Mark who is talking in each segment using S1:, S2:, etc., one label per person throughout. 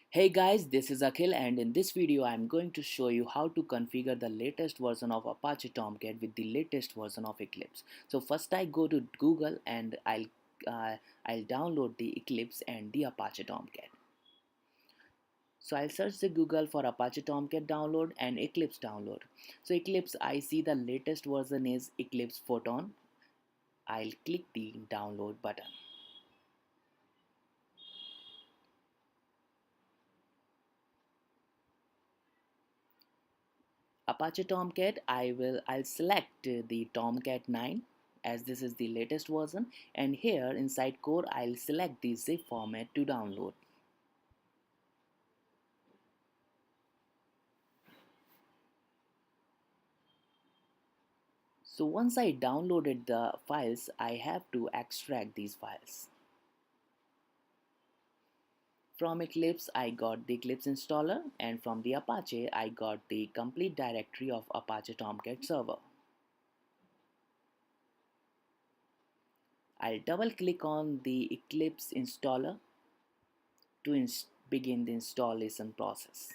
S1: Hey guys, this is Akhil and in this video I am going to show you how to configure the latest version of Apache Tomcat with the latest version of Eclipse. So first I go to Google and uh, I'll download the Eclipse and the Apache Tomcat. So I'll search the Google for Apache Tomcat download and Eclipse download. So Eclipse, I see the latest version is Eclipse Photon. I'll click the download button. Apache Tomcat, I'll select the Tomcat 9 as this is the latest version, and here inside core I'll select the zip format to download. So once I downloaded the files, I have to extract these files. From Eclipse I got the Eclipse installer, and from the Apache I got the complete directory of Apache Tomcat server. I'll double click on the Eclipse installer to begin the installation process.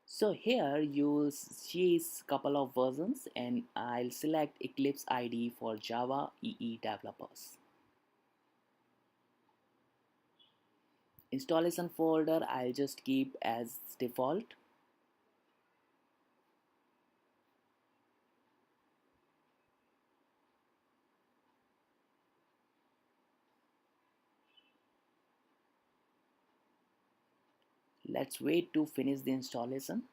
S1: So here you'll see a couple of versions and I'll select Eclipse IDE for Java EE developers. Installation folder I'll just keep as default. Let's wait to finish the installation.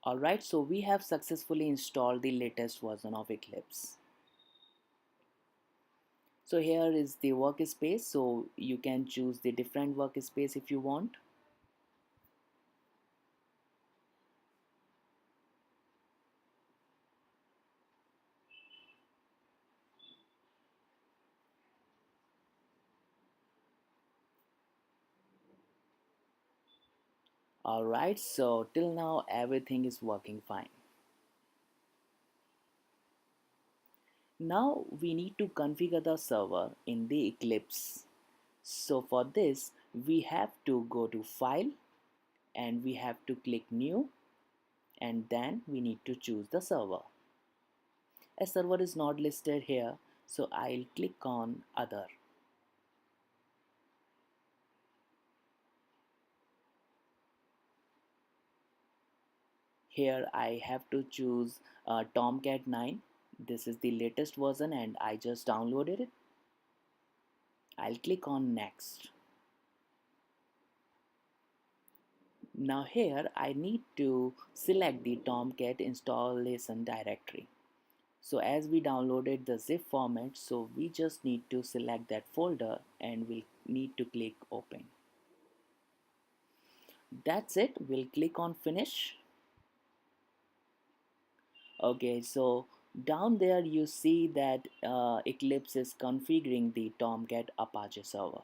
S1: Alright, so we have successfully installed the latest version of Eclipse. So here is the workspace, so you can choose the different workspace if you want. Alright, so till now everything is working fine. Now we need to configure the server in the Eclipse. So for this we have to go to File and we have to click New, and then we need to choose the server. A server is not listed here, so I'll click on Other. Here I have to choose Tomcat 9. This is the latest version and I just downloaded it. I'll click on Next. Now here I need to select the Tomcat installation directory. So as we downloaded the zip format, so we just need to select that folder and we'll need to click open. That's it. We'll click on finish. Okay, so down there you see that Eclipse is configuring the Tomcat Apache server.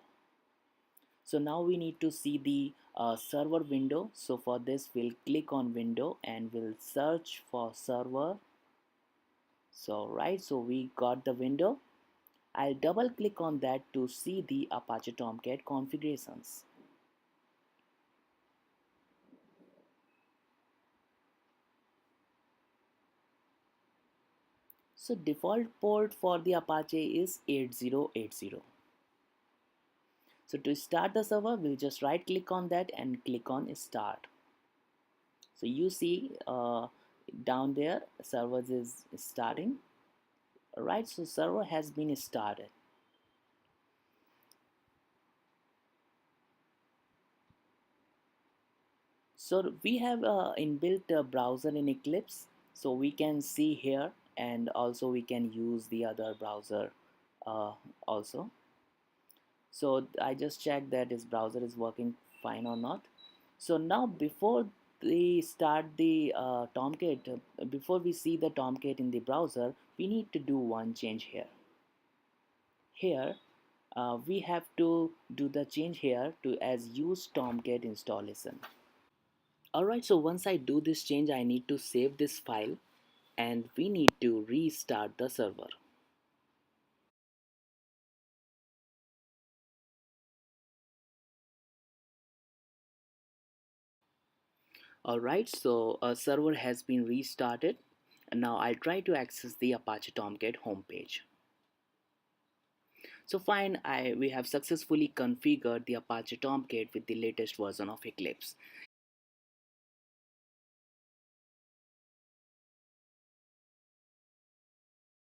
S1: So now we need to see the server window. So for this we'll click on window and we'll search for server. So we got the window. I'll double click on that to see the Apache Tomcat configurations. So default port for the Apache is 8080. So to start the server, we'll just right click on that and click on start. So you see down there servers is starting. Alright, so server has been started. So we have inbuilt browser in Eclipse, so we can see here, and also we can use the other browser also. So I just checked that this browser is working fine or not. So now before we start the Tomcat, before we see the Tomcat in the browser, we need to do one change here. Here, we have to do the change here to as use Tomcat installation. Alright, so once I do this change, I need to save this file and we need to restart the server. Alright, so a server has been restarted and now I'll try to access the Apache Tomcat homepage. So fine, we have successfully configured the Apache Tomcat with the latest version of Eclipse.